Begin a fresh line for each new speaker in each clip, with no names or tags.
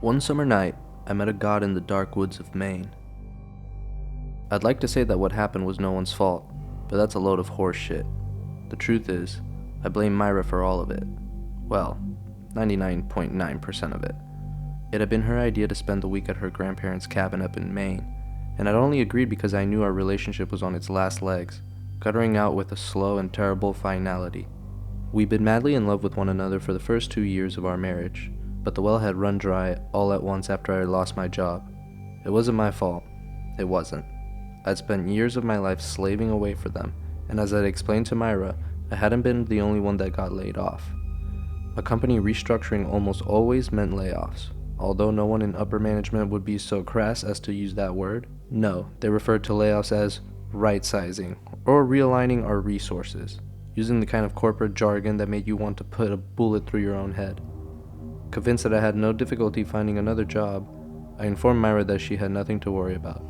One summer night, I met a god in the dark woods of Maine. I'd like to say that what happened was no one's fault, but that's a load of horse shit. The truth is, I blame Myra for all of it. Well, 99.9% of it. It had been her idea to spend the week at her grandparents' cabin up in Maine, and I'd only agreed because I knew our relationship was on its last legs, guttering out with a slow and terrible finality. We'd been madly in love with one another for the first 2 years of our marriage, but the well had run dry all at once after I had lost my job. It wasn't my fault. It wasn't. I'd spent years of my life slaving away for them, and as I'd explained to Myra, I hadn't been the only one that got laid off. A company restructuring almost always meant layoffs. Although no one in upper management would be so crass as to use that word, no, they referred to layoffs as right-sizing, or realigning our resources, using the kind of corporate jargon that made you want to put a bullet through your own head. Convinced that I had no difficulty finding another job, I informed Myra that she had nothing to worry about.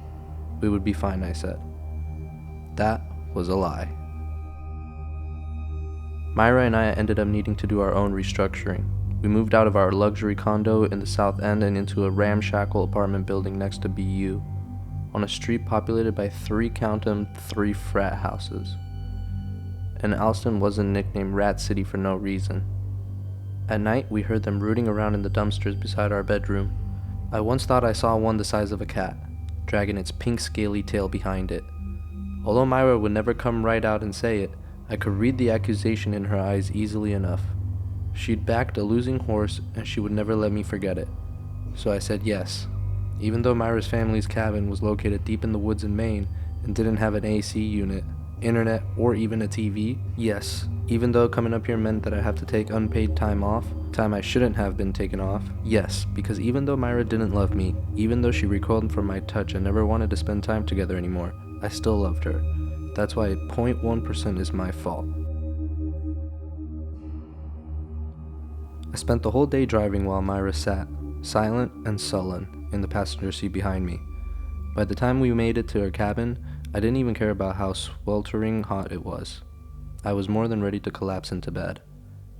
We would be fine, I said. That was a lie. Myra and I ended up needing to do our own restructuring. We moved out of our luxury condo in the South End and into a ramshackle apartment building next to BU, on a street populated by three frat houses. And Alston wasn't nicknamed Rat City for no reason. At night, we heard them rooting around in the dumpsters beside our bedroom. I once thought I saw one the size of a cat, dragging its pink scaly tail behind it. Although Myra would never come right out and say it, I could read the accusation in her eyes easily enough. She'd backed a losing horse, and she would never let me forget it. So I said yes. Even though Myra's family's cabin was located deep in the woods in Maine and didn't have an AC unit, internet, or even a TV, yes. Even though coming up here meant that I have to take unpaid time off, time I shouldn't have been taken off, yes, because even though Myra didn't love me, even though she recoiled from my touch and never wanted to spend time together anymore, I still loved her. That's why 0.1% is my fault. I spent the whole day driving while Myra sat, silent and sullen, in the passenger seat behind me. By the time we made it to her cabin, I didn't even care about how sweltering hot it was. I was more than ready to collapse into bed.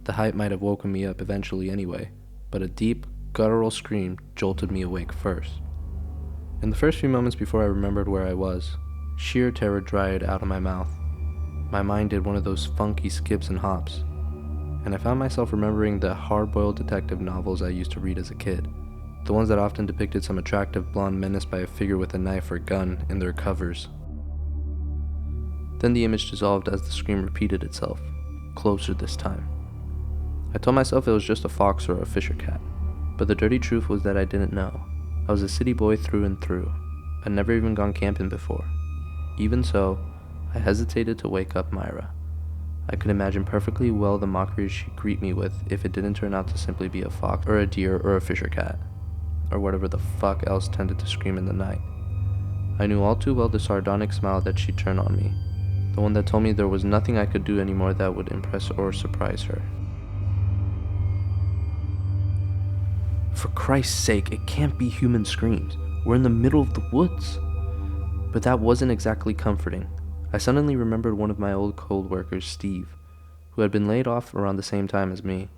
The height might have woken me up eventually anyway, but a deep, guttural scream jolted me awake first. In the first few moments before I remembered where I was, sheer terror dried out of my mouth. My mind did one of those funky skips and hops, and I found myself remembering the hard-boiled detective novels I used to read as a kid, the ones that often depicted some attractive blonde menace by a figure with a knife or gun in their covers. Then the image dissolved as the scream repeated itself, closer this time. I told myself it was just a fox or a fisher cat, but the dirty truth was that I didn't know. I was a city boy through and through. I'd never even gone camping before. Even so, I hesitated to wake up Myra. I could imagine perfectly well the mockery she'd greet me with if it didn't turn out to simply be a fox or a deer or a fisher cat, or whatever the fuck else tended to scream in the night. I knew all too well the sardonic smile that she'd turn on me, the one that told me there was nothing I could do anymore that would impress or surprise her. For Christ's sake, it can't be human screams. We're in the middle of the woods. But that wasn't exactly comforting. I suddenly remembered one of my old co-workers, Steve, who had been laid off around the same time as me.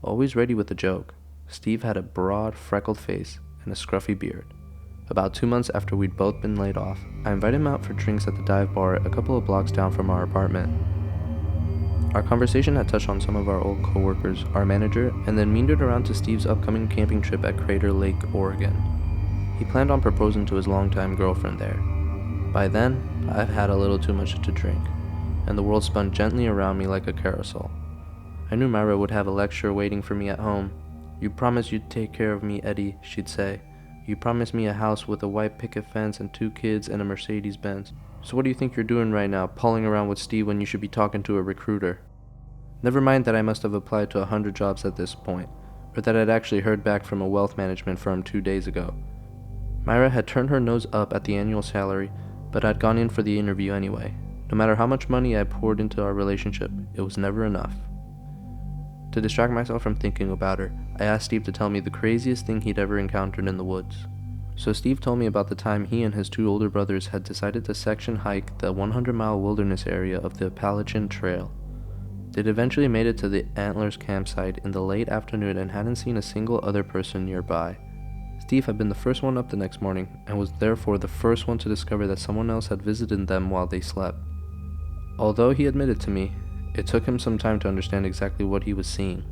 Always ready with a joke, Steve had a broad, freckled face and a scruffy beard. About 2 months after we'd both been laid off, I invited him out for drinks at the dive bar a couple of blocks down from our apartment. Our conversation had touched on some of our old co-workers, our manager, and then meandered around to Steve's upcoming camping trip at Crater Lake, Oregon. He planned on proposing to his longtime girlfriend there. By then, I've had a little too much to drink, and the world spun gently around me like a carousel. I knew Myra would have a lecture waiting for me at home. "You promised you'd take care of me, Eddie," she'd say. "You promised me a house with a white picket fence and 2 kids and a Mercedes-Benz. So what do you think you're doing right now, pulling around with Steve when you should be talking to a recruiter?" Never mind that I must have applied to 100 jobs at this point, or that I'd actually heard back from a wealth management firm 2 days ago. Myra had turned her nose up at the annual salary, but I'd gone in for the interview anyway. No matter how much money I poured into our relationship, it was never enough. To distract myself from thinking about her, I asked Steve to tell me the craziest thing he'd ever encountered in the woods. So Steve told me about the time he and his 2 older brothers had decided to section hike the 100-mile wilderness area of the Appalachian Trail. They'd eventually made it to the Antlers campsite in the late afternoon and hadn't seen a single other person nearby. Steve had been the first one up the next morning, and was therefore the first one to discover that someone else had visited them while they slept. Although he admitted to me, it took him some time to understand exactly what he was seeing.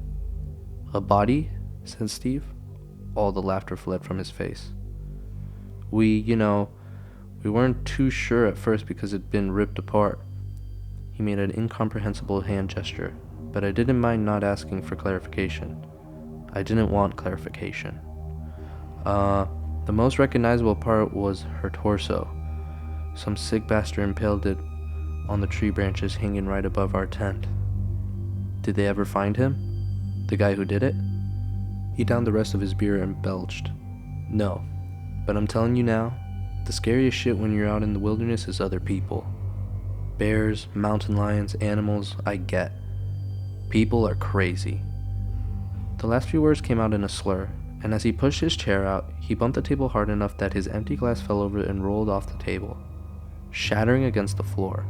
"A body?" said Steve. All the laughter fled from his face. We weren't too sure at first because it'd been ripped apart." He made an incomprehensible hand gesture, but I didn't mind not asking for clarification. I didn't want clarification. The most recognizable part was her torso. Some sick bastard impaled it on the tree branches hanging right above our tent. "Did they ever find him? The guy who did it?" He downed the rest of his beer and belched. "No, but I'm telling you now, the scariest shit when you're out in the wilderness is other people. Bears, mountain lions, animals, I get. People are crazy." The last few words came out in a slur, and as he pushed his chair out, he bumped the table hard enough that his empty glass fell over and rolled off the table, shattering against the floor.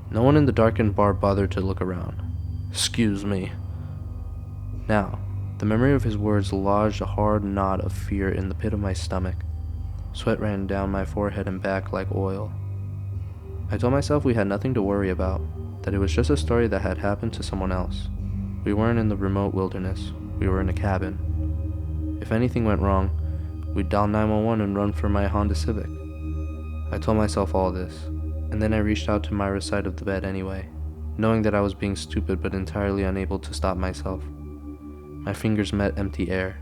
No one in the darkened bar bothered to look around. "Excuse me." Now, the memory of his words lodged a hard knot of fear in the pit of my stomach. Sweat ran down my forehead and back like oil. I told myself we had nothing to worry about, that it was just a story that had happened to someone else. We weren't in the remote wilderness, we were in a cabin. If anything went wrong, we'd dial 911 and run for my Honda Civic. I told myself all this, and then I reached out to Myra's side of the bed anyway, knowing that I was being stupid but entirely unable to stop myself. My fingers met empty air.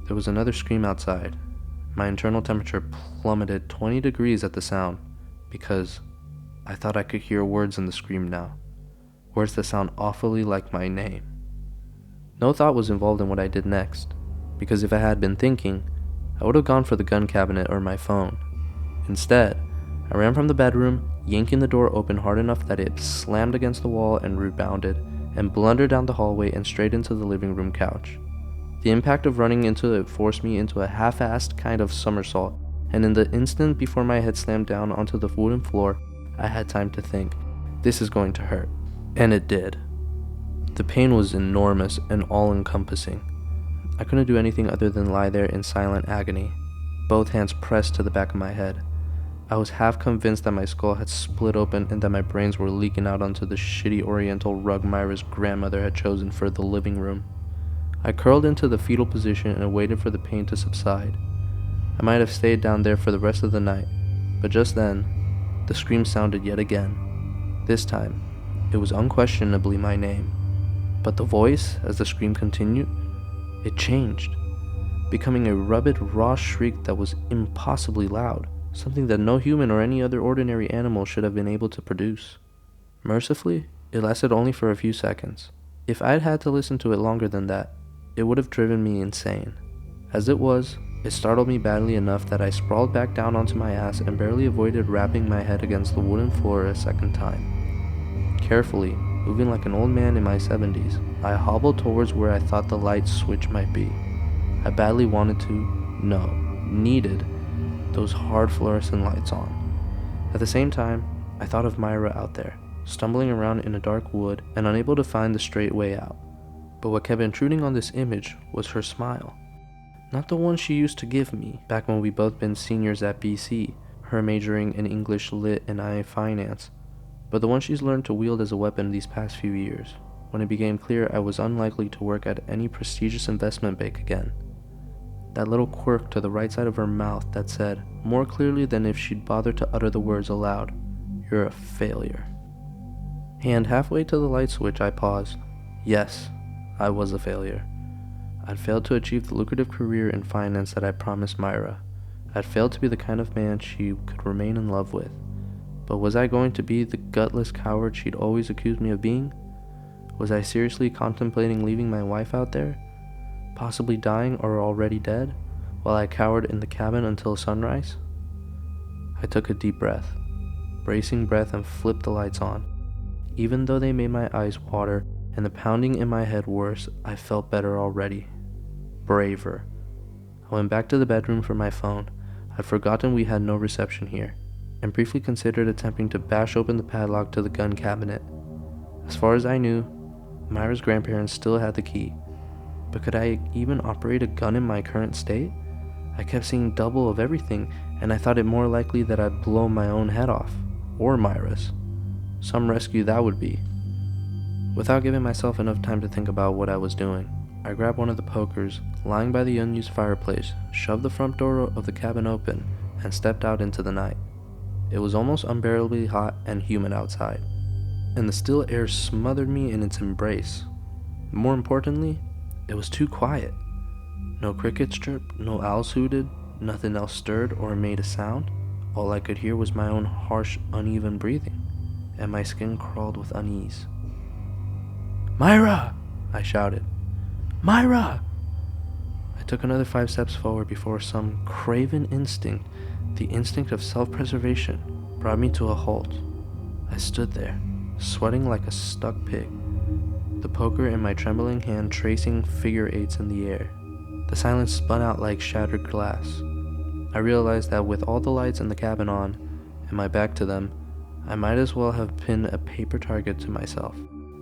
There was another scream outside. My internal temperature plummeted 20 degrees at the sound, because I thought I could hear words in the scream now. Words that sound awfully like my name. No thought was involved in what I did next, because if I had been thinking, I would have gone for the gun cabinet or my phone. Instead, I ran from the bedroom, yanking the door open hard enough that it slammed against the wall and rebounded, and blundered down the hallway and straight into the living room couch. The impact of running into it forced me into a half-assed kind of somersault, and in the instant before my head slammed down onto the wooden floor, I had time to think, this is going to hurt. And it did. The pain was enormous and all-encompassing. I couldn't do anything other than lie there in silent agony, both hands pressed to the back of my head. I was half convinced that my skull had split open and that my brains were leaking out onto the shitty oriental rug Myra's grandmother had chosen for the living room. I curled into the fetal position and waited for the pain to subside. I might have stayed down there for the rest of the night, but just then, the scream sounded yet again. This time, it was unquestionably my name. But the voice, as the scream continued, it changed, becoming a rugged, raw shriek that was impossibly loud, something that no human or any other ordinary animal should have been able to produce. Mercifully, it lasted only for a few seconds. If I'd had to listen to it longer than that, it would have driven me insane. As it was, it startled me badly enough that I sprawled back down onto my ass and barely avoided rapping my head against the wooden floor a second time. Carefully, moving like an old man in my 70s, I hobbled towards where I thought the light switch might be. I badly wanted to, no, needed, those hard fluorescent lights on. At the same time, I thought of Myra out there, stumbling around in a dark wood and unable to find the straight way out. But what kept intruding on this image was her smile. Not the one she used to give me back when we both been seniors at BC, her majoring in English Lit and I finance, but the one she's learned to wield as a weapon these past few years, when it became clear I was unlikely to work at any prestigious investment bank again. That little quirk to the right side of her mouth that said, more clearly than if she'd bothered to utter the words aloud, "You're a failure." And halfway to the light switch, I paused. Yes, I was a failure. I'd failed to achieve the lucrative career in finance that I promised Myra. I'd failed to be the kind of man she could remain in love with. But was I going to be the gutless coward she'd always accused me of being? Was I seriously contemplating leaving my wife out there, possibly dying or already dead, while I cowered in the cabin until sunrise? I took a deep breath, bracing breath, and flipped the lights on. Even though they made my eyes water and the pounding in my head worse, I felt better already. Braver. I went back to the bedroom for my phone. I'd forgotten we had no reception here, and briefly considered attempting to bash open the padlock to the gun cabinet. As far as I knew, Myra's grandparents still had the key, but could I even operate a gun in my current state? I kept seeing double of everything, and I thought it more likely that I'd blow my own head off, or Myra's. Some rescue that would be. Without giving myself enough time to think about what I was doing, I grabbed one of the pokers lying by the unused fireplace, shoved the front door of the cabin open, and stepped out into the night. It was almost unbearably hot and humid outside, and the still air smothered me in its embrace. More importantly, it was too quiet. No crickets chirped, no owls hooted, nothing else stirred or made a sound. All I could hear was my own harsh, uneven breathing, and my skin crawled with unease. "Myra!" I shouted. "Myra!" I took another 5 steps forward before some craven instinct, the instinct of self-preservation, brought me to a halt. I stood there, sweating like a stuck pig, the poker in my trembling hand tracing figure eights in the air. The silence spun out like shattered glass. I realized that with all the lights in the cabin on, and my back to them, I might as well have pinned a paper target to myself.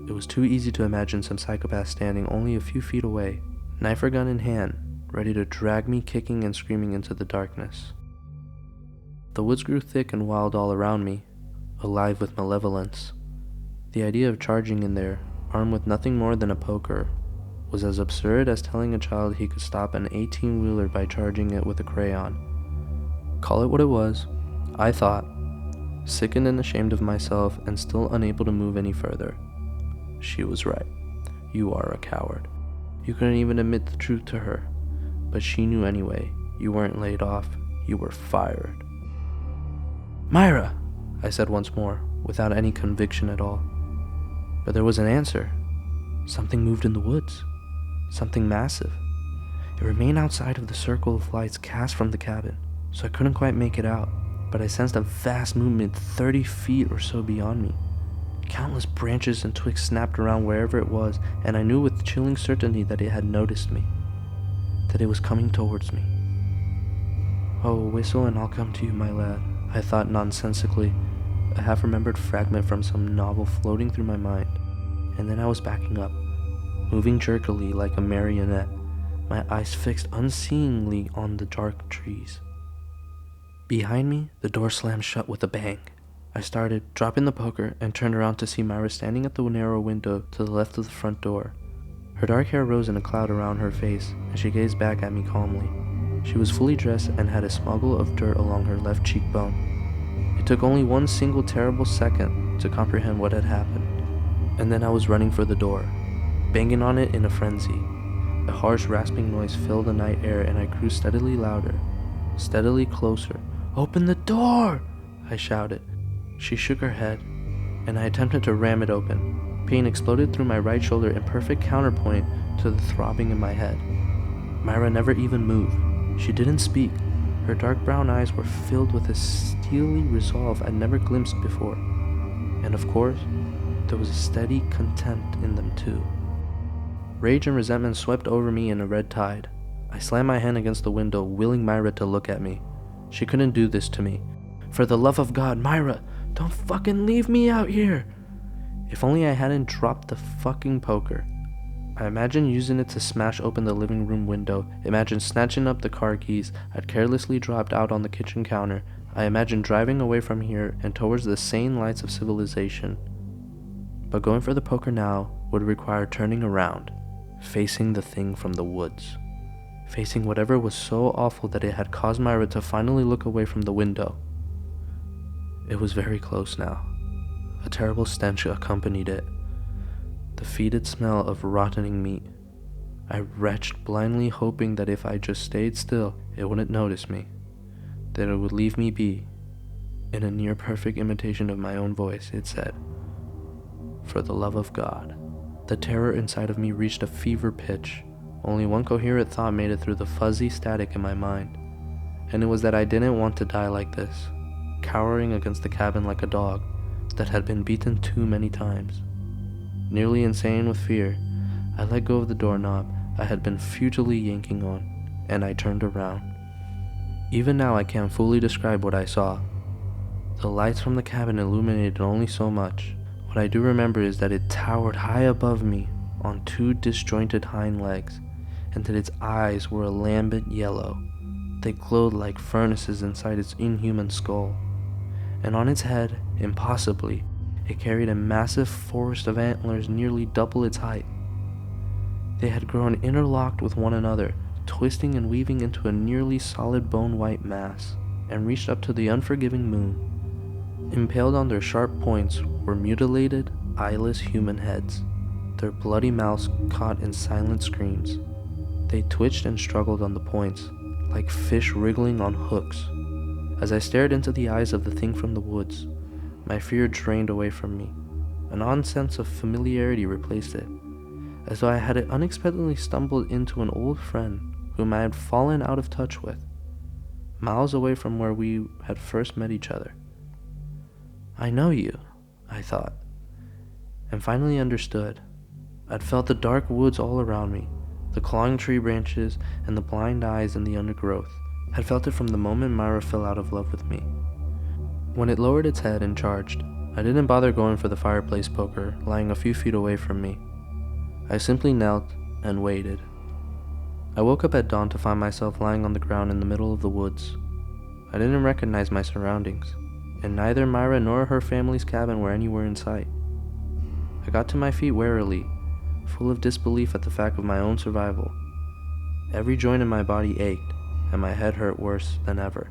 It was too easy to imagine some psychopath standing only a few feet away, knife or gun in hand, ready to drag me kicking and screaming into the darkness. The woods grew thick and wild all around me, alive with malevolence. The idea of charging in there, armed with nothing more than a poker, was as absurd as telling a child he could stop an 18-wheeler by charging it with a crayon. Call it what it was, I thought, sickened and ashamed of myself and still unable to move any further. She was right. You are a coward. You couldn't even admit the truth to her, but she knew anyway. You weren't laid off, you were fired. "Myra!" I said once more, without any conviction at all. But there was an answer. Something moved in the woods. Something massive. It remained outside of the circle of lights cast from the cabin, so I couldn't quite make it out, but I sensed a vast movement 30 feet or so beyond me. Countless branches and twigs snapped around wherever it was, and I knew with chilling certainty that it had noticed me, that it was coming towards me. "Oh, whistle and I'll come to you, my lad," I thought nonsensically, a half-remembered fragment from some novel floating through my mind. And then I was backing up, moving jerkily like a marionette, my eyes fixed unseeingly on the dark trees. Behind me, the door slammed shut with a bang. I started, dropping the poker, and turned around to see Myra standing at the narrow window to the left of the front door. Her dark hair rose in a cloud around her face, and she gazed back at me calmly. She was fully dressed and had a smuggle of dirt along her left cheekbone. It took only one single terrible second to comprehend what had happened, and then I was running for the door, banging on it in a frenzy. A harsh rasping noise filled the night air, and I grew steadily louder, steadily closer. "Open the door!" I shouted. She shook her head, and I attempted to ram it open. Pain exploded through my right shoulder in perfect counterpoint to the throbbing in my head. Myra never even moved. She didn't speak. Her dark brown eyes were filled with a steely resolve I'd never glimpsed before. And of course, there was a steady contempt in them too. Rage and resentment swept over me in a red tide. I slammed my hand against the window, willing Myra to look at me. She couldn't do this to me. "For the love of God, Myra, don't fucking leave me out here!" If only I hadn't dropped the fucking poker. I imagined using it to smash open the living room window. Imagined snatching up the car keys I'd carelessly dropped out on the kitchen counter. I imagined driving away from here and towards the sane lights of civilization. But going for the poker now would require turning around, facing the thing from the woods. Facing whatever was so awful that it had caused Myra to finally look away from the window. It was very close now. A terrible stench accompanied it. The fetid smell of rotting meat. I retched blindly, hoping that if I just stayed still, it wouldn't notice me, that it would leave me be. In a near-perfect imitation of my own voice, it said, "For the love of God." The terror inside of me reached a fever pitch. Only one coherent thought made it through the fuzzy static in my mind, and it was that I didn't want to die like this, cowering against the cabin like a dog that had been beaten too many times. Nearly insane with fear, I let go of the doorknob I had been futilely yanking on, and I turned around. Even now I can't fully describe what I saw. The lights from the cabin illuminated only so much. What I do remember is that it towered high above me on 2 disjointed hind legs, and that its eyes were a lambent yellow. they glowed like furnaces inside its inhuman skull. And on its head, impossibly, it carried a massive forest of antlers nearly double its height. They had grown interlocked with one another, twisting and weaving into a nearly solid bone-white mass, and reached up to the unforgiving moon. Impaled on their sharp points were mutilated, eyeless human heads, their bloody mouths caught in silent screams. They twitched and struggled on the points, like fish wriggling on hooks. As I stared into the eyes of the thing from the woods, my fear drained away from me. An odd sense of familiarity replaced it, as though I had unexpectedly stumbled into an old friend whom I had fallen out of touch with, miles away from where we had first met each other. I know you, I thought, and finally understood. I'd felt the dark woods all around me, the clawing tree branches and the blind eyes in the undergrowth. Had felt it from the moment Myra fell out of love with me. When it lowered its head and charged, I didn't bother going for the fireplace poker lying a few feet away from me. I simply knelt and waited. I woke up at dawn to find myself lying on the ground in the middle of the woods. I didn't recognize my surroundings, and neither Myra nor her family's cabin were anywhere in sight. I got to my feet warily, full of disbelief at the fact of my own survival. Every joint in my body ached, and my head hurt worse than ever.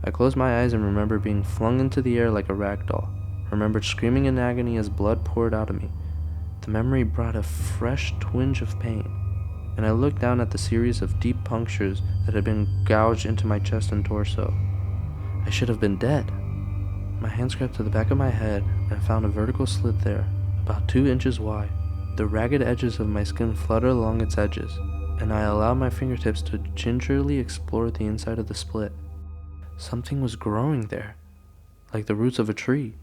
I closed my eyes and remembered being flung into the air like a rag doll, remembered screaming in agony as blood poured out of me. The memory brought a fresh twinge of pain, and I looked down at the series of deep punctures that had been gouged into my chest and torso. I should have been dead. My hands crept to the back of my head and found a vertical slit there, about 2 inches wide. The ragged edges of my skin fluttered along its edges, and I allowed my fingertips to gingerly explore the inside of the split. Something was growing there, like the roots of a tree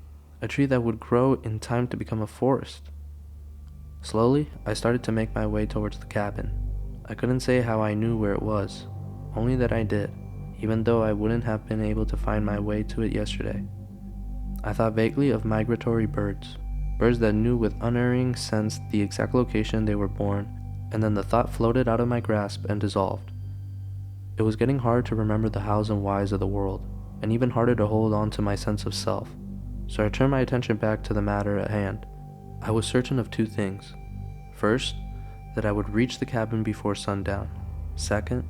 that would grow in time to become a forest. Slowly, I started to make my way towards the cabin. I couldn't say how I knew where it was, only that I did, even though I wouldn't have been able to find my way to it yesterday. I thought vaguely of migratory birds that knew with unerring sense the exact location they were born, and then the thought floated out of my grasp and dissolved. It was getting hard to remember the hows and whys of the world, and even harder to hold on to my sense of self, so I turned my attention back to the matter at hand. I was certain of 2 things. First, that I would reach the cabin before sundown. Second,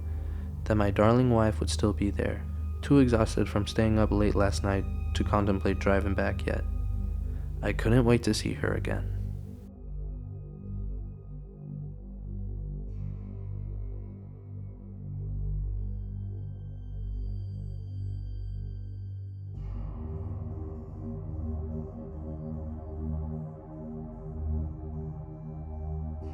that my darling wife would still be there, too exhausted from staying up late last night to contemplate driving back yet. I couldn't wait to see her again.